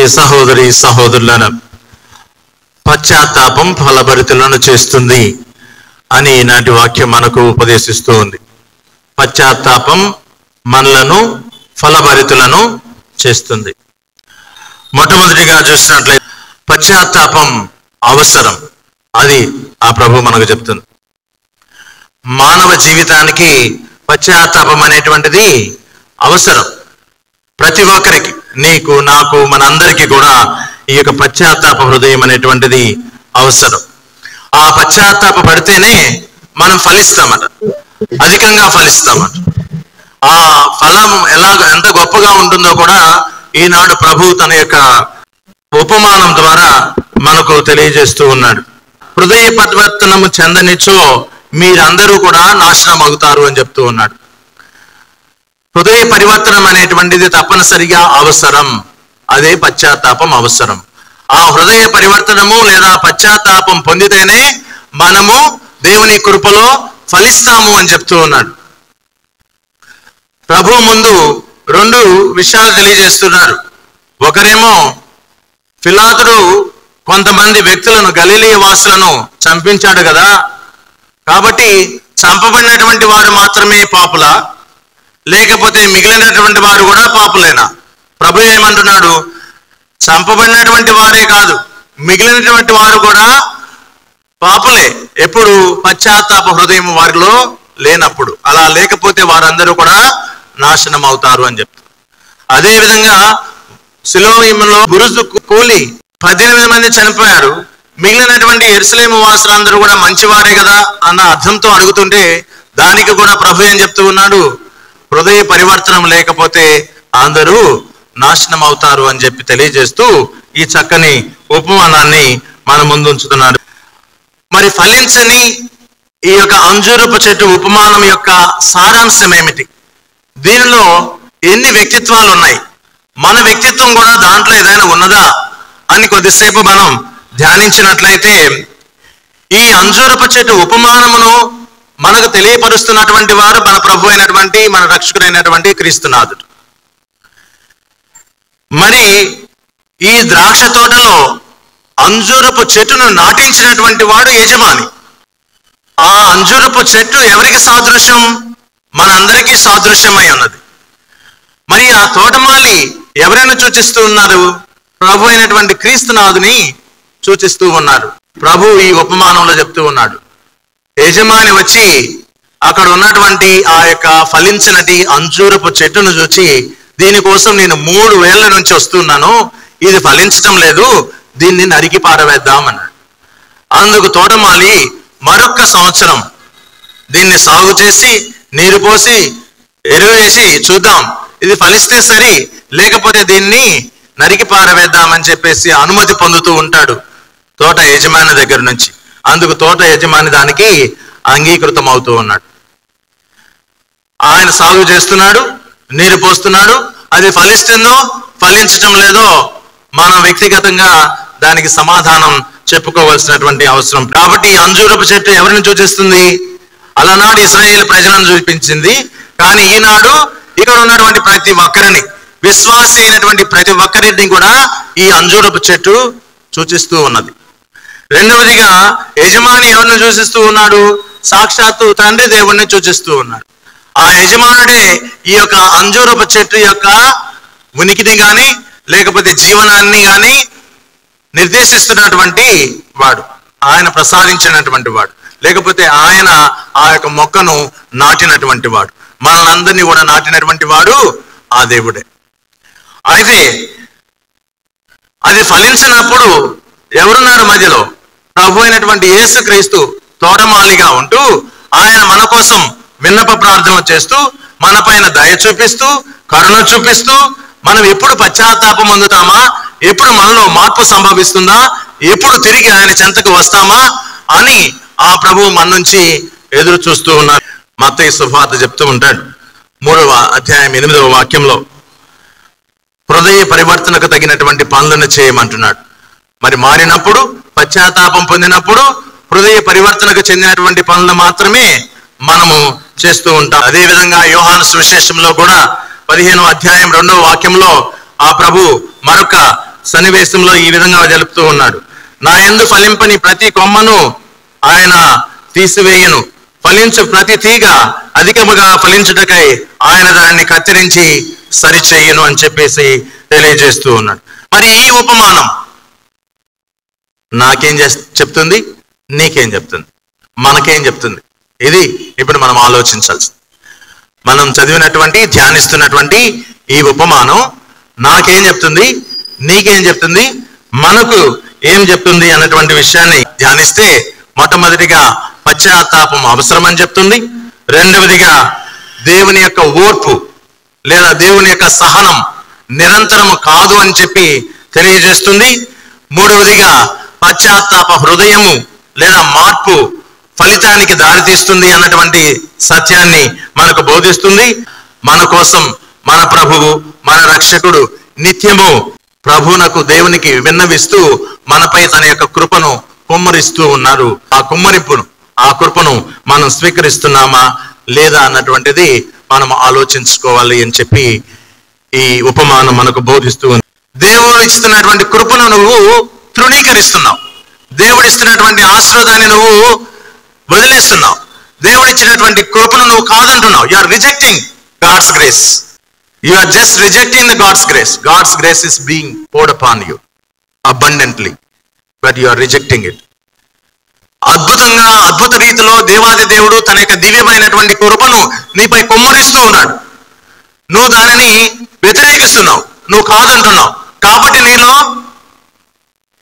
ప్రియ సహోదరి సహోదరులను, పశ్చాత్తాపం ఫలభరితులను చేస్తుంది అని ఈనాటి వాక్యం మనకు ఉపదేశిస్తూ ఉంది. పశ్చాత్తాపం మనలను ఫలభరితులను చేస్తుంది. మొట్టమొదటిగా చూసినట్లయితే పశ్చాత్తాపం అవసరం, అది ఆ ప్రభు మనకు చెప్తుంది. మానవ జీవితానికి పశ్చాత్తాపం అనేటువంటిది అవసరం. ప్రతి ఒక్కరికి, నీకు, నాకు, మనందరికీ కూడా ఈ యొక్క పశ్చాత్తాప హృదయం అనేటువంటిది అవసరం. ఆ పశ్చాత్తాప పడితేనే మనం ఫలిస్తామట, అధికంగా ఫలిస్తామట. ఆ ఫలం ఎంత గొప్పగా ఉంటుందో కూడా ఈనాడు ప్రభు తన యొక్క ఉపమానం ద్వారా మనకు తెలియజేస్తూ ఉన్నాడు. హృదయ పరివర్తనము చెందనిచో మీరందరూ కూడా నాశనం అవుతారు అని చెప్తూ ఉన్నాడు. హృదయ పరివర్తనం అనేటువంటిది తప్పనిసరిగా అవసరం. అదే పశ్చాత్తాపం అవసరం. ఆ హృదయ పరివర్తనము లేదా పశ్చాత్తాపం పొందితేనే మనము దేవుని కృపలో ఫలిస్తాము అని చెప్తూ ఉన్నాడు. ప్రభు ముందు రెండు విషయాలు తెలియజేస్తున్నారు. ఒకరేమో పిలాతుడు కొంతమంది వ్యక్తులను, గలిలయ వాసులను చంపించాడు కదా, కాబట్టి చంపబడినటువంటి వారు మాత్రమే పాపులా, లేకపోతే మిగిలినటువంటి వారు కూడా పాపులేనా? ప్రభు ఏమంటున్నాడు? చంపబడినటువంటి వారే కాదు, మిగిలినటువంటి వారు కూడా పాపులే, ఎప్పుడు పశ్చాత్తాప హృదయం వారిలో లేనప్పుడు. అలా లేకపోతే వారందరూ కూడా నాశనం అవుతారు అని చెప్తారు. అదేవిధంగా సిలోయములో బురుజు కూలి 18 మంది చనిపోయారు. మిగిలినటువంటి యెరూషలేము వాసులందరూ కూడా మంచివారే కదా అన్న అర్థంతో అడుగుతుంటే దానికి కూడా ప్రభు ఏం చెప్తూ ఉన్నాడు? హృదయ పరివర్తనం లేకపోతే అందరూ నాశనం అవుతారు అని చెప్పి తెలియజేస్తూ ఈ చక్కని ఉపమానాన్ని మన ముందు ఉంచుతున్నాడు. మరి ఫలించని ఈ యొక్క అంజూరపు చెట్టు ఉపమానం యొక్క సారాంశం ఏమిటి? దీనిలో ఎన్ని వ్యక్తిత్వాలు ఉన్నాయి? మన వ్యక్తిత్వం కూడా దాంట్లో ఏదైనా ఉన్నదా అని కొద్దిసేపు మనం ధ్యానించినట్లయితే, ఈ అంజూరపు చెట్టు ఉపమానమును మనకు తెలియపరుస్తున్నటువంటి వారు మన ప్రభు అయినటువంటి, మన రక్షకుడైనటువంటి క్రీస్తునాథుడు. మరి ఈ ద్రాక్ష తోటలో అంజూరపు చెట్టును నాటించినటువంటి వాడు యజమాని. ఆ అంజూరపు చెట్టు ఎవరికి సాదృశ్యం? మనందరికీ సాదృశ్యమై ఉన్నది. మరి ఆ తోటమాలి ఎవరైనా సూచిస్తూ ఉన్నారు? ప్రభు అయినటువంటి క్రీస్తునాథుని సూచిస్తూ ఉన్నారు. ప్రభు ఈ ఉపమానంలో చెప్తూ ఉన్నాడు, యజమాని వచ్చి అక్కడ ఉన్నటువంటి ఆ యొక్క ఫలించినటి అంజూరపు చెట్టును చూచి, దీనికోసం నేను 3 ఏళ్ల నుంచి వస్తున్నాను, ఇది ఫలించటం లేదు, దీన్ని నరికి పారవేద్దామన్నాడు. అందుకు తోటమాలి మరొక్క సంవత్సరం దీన్ని సాగు చేసి, నీరు పోసి, ఎరువు వేసి చూద్దాం, ఇది ఫలిస్తే సరి, లేకపోతే దీన్ని నరికి పారవేద్దామని చెప్పేసి అనుమతి పొందుతూ ఉంటాడు తోట యజమాని దగ్గర నుంచి. అందుకు తోట యజమాని దానికి అంగీకృతం అవుతూ ఉన్నాడు. ఆయన సాగు చేస్తున్నాడు, నీరు పోస్తున్నాడు, అది ఫలిస్తుందో ఫలించటం లేదో మనం వ్యక్తిగతంగా దానికి సమాధానం చెప్పుకోవాల్సినటువంటి అవసరం. కాబట్టి ఈ అంజూరపు చెట్టు ఎవరిని సూచిస్తుంది? అలనాడు ఇశ్రాయేలు ప్రజలను చూపించింది. కానీ ఈనాడు ఇక్కడ ఉన్నటువంటి ప్రతి ఒక్కరిని, విశ్వాసి అయినటువంటి ప్రతి ఒక్కరిని కూడా ఈ అంజూరపు చెట్టు సూచిస్తూ ఉన్నది. రెండవదిగా యజమాని ఎవరిని సూచిస్తూ ఉన్నాడు? సాక్షాత్తు తండ్రి దేవుణ్ణి సూచిస్తూ ఉన్నాడు. ఆ యజమానుడే ఈ యొక్క అంజూరపు చెట్టు యొక్క ఉనికిని కానీ లేకపోతే జీవనాన్ని కానీ నిర్దేశిస్తున్నటువంటి వాడు, ఆయన ప్రసాదించినటువంటి వాడు, లేకపోతే ఆయన ఆ యొక్క మొక్కను నాటినటువంటి వాడు, మనందరినీ కూడా నాటినటువంటి వాడు ఆ దేవుడే. అయితే అది ఫలించినప్పుడు ఎవరున్నారు మధ్యలో? ప్రభు అయినటువంటి యేసుక్రీస్తు తోటమాలిగా ఉంటూ ఆయన మన కోసం విన్నప ప్రార్థన చేస్తూ, మన పైన దయ చూపిస్తూ, కరుణ చూపిస్తూ, మనం ఎప్పుడు పశ్చాత్తాపం పొందుతామా, ఎప్పుడు మనలో మార్పు సంభవిస్తుందా, ఎప్పుడు తిరిగి ఆయన చెంతకు వస్తామా అని ఆ ప్రభువు మన నుంచి ఎదురు చూస్తూ ఉన్నారు. మత్తయి సువార్త చెప్తూ ఉంటాడు 3వ అధ్యాయం 8వ వాక్యంలో, హృదయ పరివర్తనకు తగినటువంటి పనులను చేయమంటున్నాడు. మరి మారినప్పుడు, పశ్చాత్తాపం పొందినప్పుడు హృదయ పరివర్తనకు చెందినటువంటి పనులు మాత్రమే మనము చేస్తూ ఉంటాం. అదేవిధంగా యోహాను సువిశేషంలో కూడా 15వ అధ్యాయం 2వ వాక్యంలో ఆ ప్రభు మరొక సన్నివేశంలో ఈ విధంగా తెలుపుతూ ఉన్నాడు. నా యందు ఫలింపని ప్రతి కొమ్మను ఆయన తీసివేయను, ఫలించు ప్రతి తీగ అధికముగా ఫలించుటకై ఆయన దాన్ని కత్తిరించి సరిచేయను అని చెప్పేసి తెలియజేస్తూ ఉన్నాడు. మరి ఈ ఉపమానం నాకేం చెప్తుంది, నీకేం చెప్తుంది, మనకేం చెప్తుంది? ఇది ఇప్పుడు మనం ఆలోచించాల్సింది. మనం చదివినటువంటి ధ్యానిస్తున్నటువంటి ఈ ఉపమానం నాకేం చెప్తుంది, నీకేం చెప్తుంది, మనకు ఏం చెప్తుంది అన్నటువంటి విషయాన్ని ధ్యానిస్తే మొట్టమొదటిగా పశ్చాత్తాపం అవసరమని చెప్తుంది. రెండవదిగా దేవుని యొక్క ఓర్పు లేదా దేవుని యొక్క సహనం నిరంతరము కాదు అని చెప్పి తెలియజేస్తుంది. మూడవదిగా పశ్చాత్తాప హృదయము లేదా మార్పు ఫలితానికి దారితీస్తుంది అన్నటువంటి సత్యాన్ని మనకు బోధిస్తుంది. మన కోసం మన ప్రభువు మన రక్షకుడు నిత్యము ప్రభువునకు దేవునికి విన్నవిస్తూ మనపై తన యొక్క కృపను కుమ్మరిస్తూ ఉన్నారు. ఆ కృపను మనం స్వీకరిస్తున్నామా లేదా అన్నటువంటిది మనం ఆలోచించుకోవాలి అని చెప్పి ఈ ఉపమానం మనకు బోధిస్తూ ఉంది. దేవుడు ఇస్తున్నటువంటి కృపను నువ్వు తృణీకరిస్తున్నావు, దేవుడు ఇస్తున్నటువంటి ఆశీర్వాదాన్ని నువ్వు వదిలేస్తున్నావు, దేవుడు ఇచ్చినటువంటి కృపను నువ్వు కాదంటున్నావు. You are rejecting God's grace. You are just rejecting the God's grace. God's grace is being poured upon you abundantly, but you are rejecting it. అద్భుత రీతిలో దేవాది దేవుడు తన యొక్క దివ్యమైనటువంటి కృపను నీపై కుమ్మరిస్తూ ఉన్నాడు. నువ్వు దానిని వ్యతిరేకిస్తున్నావు, నువ్వు కాదంటున్నావు. కాబట్టి నీలో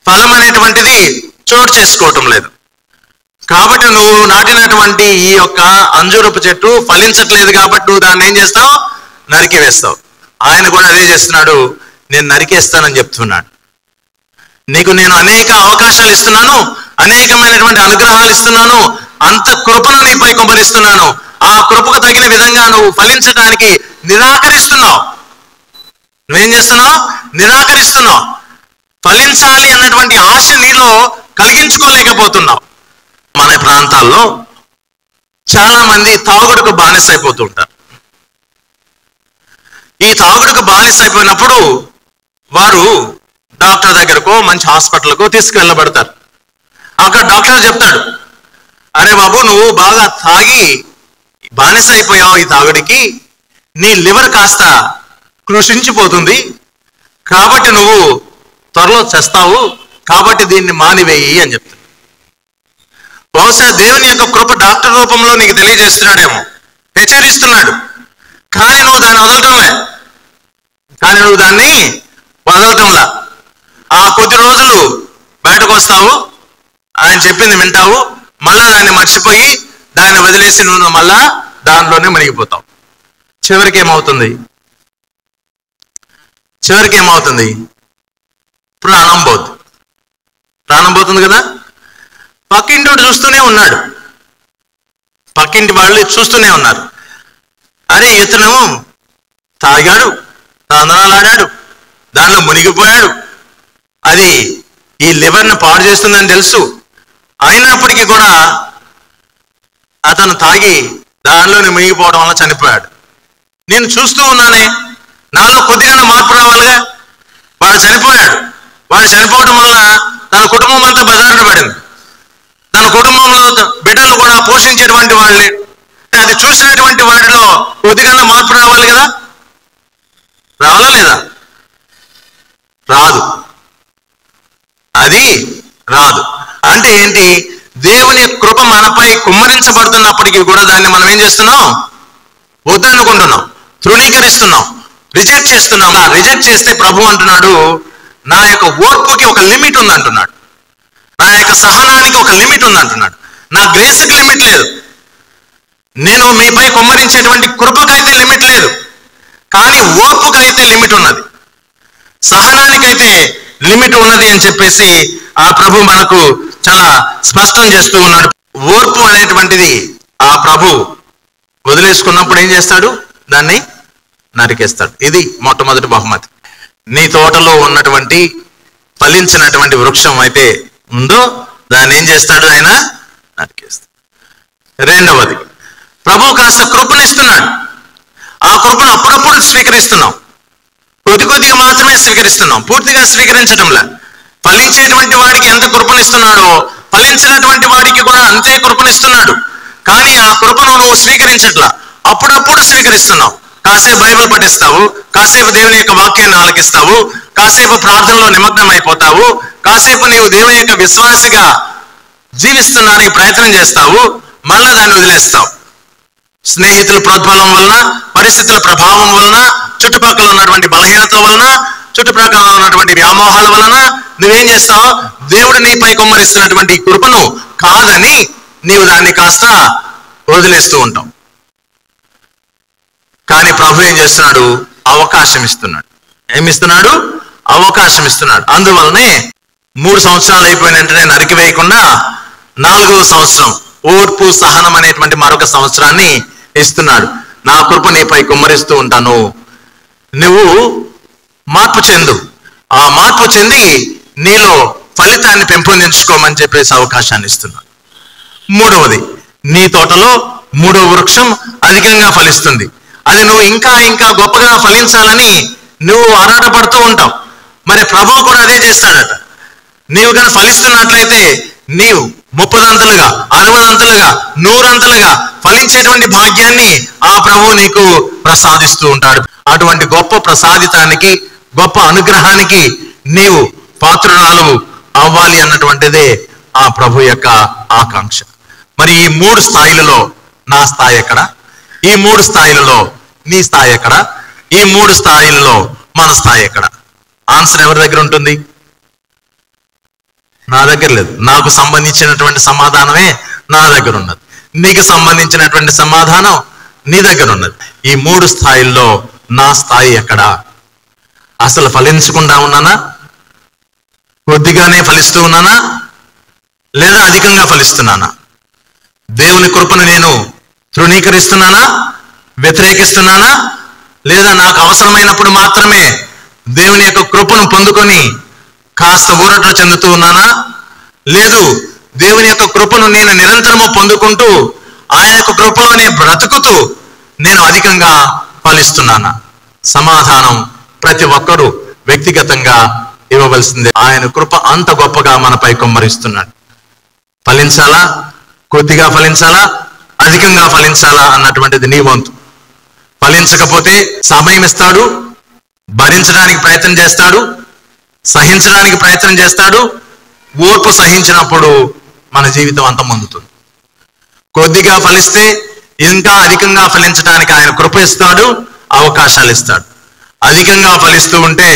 ఫలం అనేటువంటిది చోటు చేసుకోవటం లేదు. కాబట్టి నువ్వు నాటినటువంటి ఈ యొక్క అంజూరపు చెట్టు ఫలించట్లేదు. కాబట్టి నువ్వు దాన్ని ఏం చేస్తావు? నరికి వేస్తావు. ఆయన కూడా అదే చేస్తున్నాడు, నేను నరికేస్తానని చెప్తున్నాడు. నీకు నేను అనేక అవకాశాలు ఇస్తున్నాను, అనేకమైనటువంటి అనుగ్రహాలు ఇస్తున్నాను, అంత కృపను నీపై కుమ్మరిస్తున్నాను. ఆ కృపకు తగిన విధంగా నువ్వు ఫలించడానికి నిరాకరిస్తున్నావు. నువ్వేం చేస్తున్నావు? నిరాకరిస్తున్నావు. ఫలించాలి అన్నటువంటి ఆశ నీలో కలిగించుకోలేకపోతున్నావు. మన ప్రాంతాల్లో చాలా మంది తాగుడుకు బానిస అయిపోతూ ఉంటారు. ఈ తాగుడుకు బానిస అయిపోయినప్పుడు వారు డాక్టర్ దగ్గరకో మంచి హాస్పిటల్కో తీసుకువెళ్ళబడతారు. అక్కడ డాక్టర్ చెప్తాడు, అరే బాబు, నువ్వు బాగా తాగి బానిస అయిపోయావు ఈ తాగుడికి, నీ లివర్ కాస్త కృషించిపోతుంది, కాబట్టి నువ్వు త్వరలో చేస్తావు, కాబట్టి దీన్ని మానివేయి అని చెప్తాడు. బహుశా దేవుని యొక్క కృప డాక్టర్ రూపంలో నీకు తెలియజేస్తున్నాడేమో, హెచ్చరిస్తున్నాడు. కానీ నువ్వు దాన్ని వదలటంలా. ఆ కొద్ది రోజులు బయటకు వస్తావు, ఆయన చెప్పింది వింటావు, మళ్ళా దాన్ని మర్చిపోయి దాన్ని వదిలేసి నువ్వు మళ్ళా దానిలోనే మునిగిపోతావు. చివరికి ఏమవుతుంది? ప్రాణం పోతుంది కదా. పక్కింటి చూస్తూనే ఉన్నాడు, పక్కింటి వాళ్ళు చూస్తూనే ఉన్నారు. అరే, ఇతను తాగాడు, తందనాలాడాడు, దానిలో మునిగిపోయాడు, అది ఈ లివర్ని పాడు చేస్తుందని తెలుసు, అయినప్పటికీ కూడా అతను తాగి దానిలోనే మునిగిపోవడం వల్ల చనిపోయాడు. నేను చూస్తూ ఉన్నానే, నాలో కొద్దిగా మార్పు రావాలిగా. వాడు చనిపోవడం వల్ల తన కుటుంబం అంతా బజారున పడింది. తన కుటుంబంలో బిడ్డలు కూడా పోషించేటువంటి వాళ్ళే. అది చూసినటువంటి వాడిలో కొద్దిగా మార్పు రావాలి కదా. రావాలా లేదా? రాదు. అది రాదు. అంటే ఏంటి? దేవుని కృప మనపై కుమ్మరించబడుతున్నప్పటికీ కూడా దాన్ని మనం ఏం చేస్తున్నాం? వద్దనుకుంటున్నాం, తృణీకరిస్తున్నాం, రిజెక్ట్ చేస్తున్నాం. రిజెక్ట్ చేస్తే ప్రభు అంటున్నాడు, నా యొక్క ఓర్పుకి ఒక లిమిట్ ఉంది అంటున్నాడు, నా యొక్క సహనానికి ఒక లిమిట్ ఉంది అంటున్నాడు, నా గ్రేస్కి లిమిట్ లేదు. నేను మీపై కుమ్మరించేటువంటి కృపకైతే లిమిట్ లేదు, కానీ ఓర్పుకైతే లిమిట్ ఉన్నది, సహనానికైతే లిమిట్ ఉన్నది అని చెప్పేసి ఆ ప్రభు మనకు చాలా స్పష్టం చేస్తూ ఉన్నాడు. ఓర్పు అనేటువంటిది ఆ ప్రభు వదిలేసుకున్నప్పుడు ఏం చేస్తాడు? దాన్ని నరికేస్తాడు. ఇది మొట్టమొదటి బహుమతి. నీ తోటలో ఉన్నటువంటి ఫలించినటువంటి వృక్షం అయితే ఉందో దాన్ని ఏం చేస్తాడు? ఆయన నరికేస్తాడు. రెండవది, ప్రభు కాస్త కృపనిస్తున్నాడు. ఆ కృపను అప్పుడప్పుడు స్వీకరిస్తున్నాం, కొద్ది కొద్దిగా మాత్రమే స్వీకరిస్తున్నాం, పూర్తిగా స్వీకరించడంలా. ఫలించేటువంటి వాడికి ఎంత కృపనిస్తున్నాడో ఫలించినటువంటి వాడికి కూడా అంతే కృపనిస్తున్నాడు. కానీ ఆ కృపను నువ్వు స్వీకరించట్లా. అప్పుడప్పుడు స్వీకరిస్తున్నావు. కాసేపు బైబిల్ పఠిస్తావు, కాసేపు దేవుని యొక్క వాక్యాన్ని ఆలకిస్తావు, కాసేపు ప్రార్థనలో నిమగ్నం అయిపోతావు, కాసేపు నీవు దేవుని యొక్క విశ్వాసిగా జీవిస్తున్నానికి ప్రయత్నం చేస్తావు, మళ్ళా దాన్ని వదిలేస్తావు. స్నేహితుల ప్రోద్బలం వలన, పరిస్థితుల ప్రభావం వలన, చుట్టుపక్కల ఉన్నటువంటి బలహీనతల వలన, చుట్టుపక్కల ఉన్నటువంటి వ్యామోహాల వలన నువ్వేం చేస్తావు? దేవుడు నీపై కుమ్మరిస్తున్నటువంటి కృపను కాదని నీవు దాన్ని కాస్త వదిలేస్తూ ఉంటావు. కానీ ప్రభు ఏం చేస్తున్నాడు? అవకాశం ఇస్తున్నాడు. ఏమిస్తున్నాడు? అవకాశం ఇస్తున్నాడు. అందువలనే 3 సంవత్సరాలు అయిపోయిన వెంటనే నరికి వేయకుండా 4వ సంవత్సరం ఓర్పు సహనం అనేటువంటి మరొక సంవత్సరాన్ని ఇస్తున్నాడు. నా కృప నీపై కుమ్మరిస్తూ ఉంటాను, నువ్వు మార్పు చెందు, ఆ మార్పు చెంది నీలో ఫలితాన్ని పెంపొందించుకోమని చెప్పేసి అవకాశాన్ని ఇస్తున్నాడు. 3వది, నీ తోటలో 3వ వృక్షం అధికంగా ఫలిస్తుంది. అది నువ్వు ఇంకా ఇంకా గొప్పగా ఫలించాలని నువ్వు ఆరాటపడుతూ ఉంటావు. మరి ప్రభువు కూడా అదే చేస్తాడట. నీవు కనుక ఫలిస్తున్నట్లయితే నీవు 30 అంతలుగా, 60 అంతలుగా, 100 అంతలుగా ఫలించేటువంటి భాగ్యాన్ని ఆ ప్రభువు నీకు ప్రసాదిస్తూ ఉంటాడు. అటువంటి గొప్ప ప్రసాదితానికి, గొప్ప అనుగ్రహానికి నీవు పాత్రురాలు అవ్వాలి అన్నటువంటిదే ఆ ప్రభు యొక్క ఆకాంక్ష. మరి ఈ 3 స్థాయిలలో నా స్థాయి ఎక్కడ? ఈ 3 స్థాయిలలో నీ స్థాయి ఎక్కడ? ఈ 3 స్థాయిలలో మన స్థాయి ఎక్కడ? ఆన్సర్ ఎవరి దగ్గర ఉంటుంది? నా దగ్గర లేదు. నాకు సంబంధించినటువంటి సమాధానమే నా దగ్గర ఉన్నది. నీకు సంబంధించినటువంటి సమాధానం నీ దగ్గర ఉన్నది. ఈ 3 స్థాయిల్లో నా స్థాయి ఎక్కడ? అసలు ఫలించకుండా ఉన్నానా? కొద్దిగానే ఫలిస్తూ ఉన్నానా? లేదా అధికంగా ఫలిస్తున్నానా? దేవుని కృపను నేను తృణీకరిస్తున్నానా? వ్యతిరేకిస్తున్నానా? లేదా నాకు అవసరమైనప్పుడు మాత్రమే దేవుని యొక్క కృపను పొందుకొని కాస్త ఊరట చెందుతూ ఉన్నానా? లేదు, దేవుని యొక్క కృపను నేను నిరంతరము పొందుకుంటూ ఆయన యొక్క కృపలోనే బ్రతుకుతూ నేను అధికంగా ఫలిస్తున్నానా? సమాధానం ప్రతి ఒక్కరూ వ్యక్తిగతంగా ఇవ్వవలసిందే. ఆయన కృప అంత గొప్పగా మనపై కుమ్మరిస్తున్నాడు. ఫలించాలా? కొద్దిగా ఫలించాలా? అధికంగా ఫలించాలా అన్నటువంటిది నీ వంతు. ఫలించకపోతే సమయం ఇస్తాడు, భరించడానికి ప్రయత్నం చేస్తాడు, సహించడానికి ప్రయత్నం చేస్తాడు. ఓర్పు సహించినప్పుడు మన జీవితం అంతమొందుతుంది. కొద్దిగా ఫలిస్తే ఇంకా అధికంగా ఫలించడానికి ఆయన కృప ఇస్తాడు, అవకాశాలు ఇస్తాడు. అధికంగా ఫలిస్తూ ఉంటే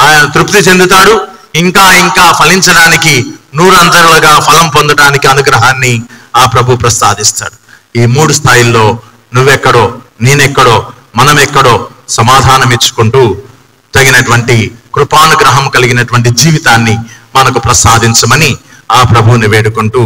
ఆయన తృప్తి చెందుతాడు, ఇంకా ఇంకా ఫలించడానికి 100 అంతలుగా ఫలం పొందడానికి అనుగ్రహాన్ని ఆ ప్రభు ప్రసాదిస్తాడు. ఈ 3 స్థాయిల్లో నువ్వెక్కడో, నేనెక్కడో, మనం ఎక్కడో సమాధానం ఇచ్చుకుంటూ తగినటువంటి కృపానుగ్రహం కలిగినటువంటి జీవితాన్ని మనకు ప్రసాదించమని ఆ ప్రభువుని వేడుకుంటూ